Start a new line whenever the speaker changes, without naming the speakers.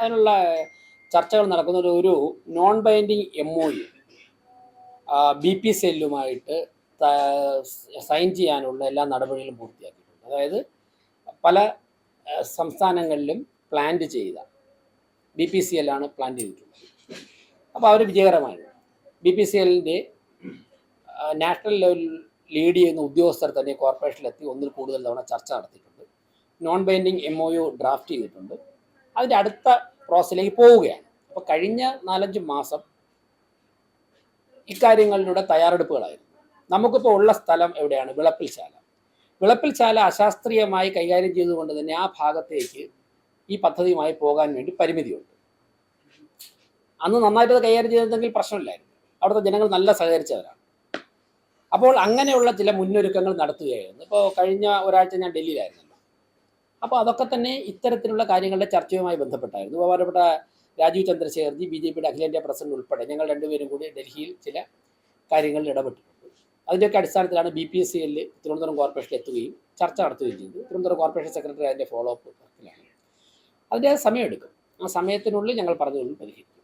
അതിനുള്ള ചർച്ചകൾ നടക്കുന്ന ഒരു നോൺ ബൈൻഡിങ് MOU BPCLുമായിട്ട് സൈൻ ചെയ്യാനുള്ള എല്ലാ നടപടികളും പൂർത്തിയാക്കിയിട്ടുണ്ട്. അതായത് പല സംസ്ഥാനങ്ങളിലും പ്ലാൻ ചെയ്ത BPCL ആണ് പ്ലാൻ ചെയ്തിട്ടുള്ളത്. അപ്പോൾ അവർ വിജയകരമായി BPCLിൻ്റെ നാഷണൽ ലെവലിൽ ലീഡ് ചെയ്യുന്ന ഉദ്യോഗസ്ഥർ തന്നെ കോർപ്പറേഷനിലെത്തി ഒന്നിൽ കൂടുതൽ തവണ ചർച്ച നടത്തിയിട്ടുണ്ട്. നോൺ ബൈൻഡിങ് MOU ഡ്രാഫ്റ്റ് ചെയ്തിട്ടുണ്ട്. അതിൻ്റെ അടുത്ത പ്രോസസ്സിലേക്ക് പോവുകയാണ്. അപ്പോൾ കഴിഞ്ഞ 4-5 മാസം ഇക്കാര്യങ്ങളിലൂടെ തയ്യാറെടുപ്പുകളായിരുന്നു. നമുക്കിപ്പോൾ ഉള്ള സ്ഥലം എവിടെയാണ്? വിളപ്പിൽശാല അശാസ്ത്രീയമായി കൈകാര്യം ചെയ്തുകൊണ്ട് തന്നെ ആ ഭാഗത്തേക്ക് ഈ പദ്ധതിയുമായി പോകാൻ വേണ്ടി പരിമിതിയുണ്ട്. അന്ന് നന്നായിട്ട് കൈകാര്യം ചെയ്തിരുന്നെങ്കിൽ പ്രശ്നമില്ലായിരുന്നു. അവിടുത്തെ ജനങ്ങൾ നല്ല സഹകരിച്ചവരാണ്. അപ്പോൾ അങ്ങനെയുള്ള ചില മുന്നൊരുക്കങ്ങൾ നടത്തുകയായിരുന്നു. ഇപ്പോൾ കഴിഞ്ഞ ഒരാഴ്ച ഞാൻ ഡൽഹിയിലായിരുന്നല്ലോ. അപ്പോൾ അതൊക്കെ തന്നെ ഇത്തരത്തിലുള്ള കാര്യങ്ങളുടെ ചർച്ചയുമായി ബന്ധപ്പെട്ടായിരുന്നു. ബഹുമാനപ്പെട്ട രാജീവ് ചന്ദ്രശേഖർജി BJPയുടെ അഖിലേന്ത്യാ പ്രസിഡന്റ് ഉൾപ്പെടെ ഞങ്ങൾ രണ്ടുപേരും കൂടി ഡൽഹിയിൽ ചില കാര്യങ്ങളിൽ ഇടപെട്ടിട്ടുണ്ട്. അതിൻ്റെയൊക്കെ അടിസ്ഥാനത്തിലാണ് BPCL തിരുവനന്തപുരം കോർപ്പറേഷനിൽ എത്തുകയും ചർച്ച നടത്തുകയും ചെയ്തു. തിരുവനന്തപുരം കോർപ്പറേഷൻ സെക്രട്ടറി അതിൻ്റെ ഫോളോ അപ്പ് വർക്കിലാണ്. അതിൻ്റെ സമയമെടുക്കും. ആ സമയത്തിനുള്ളിൽ ഞങ്ങൾ പറഞ്ഞതുകൊണ്ട് പരിഹരിക്കും.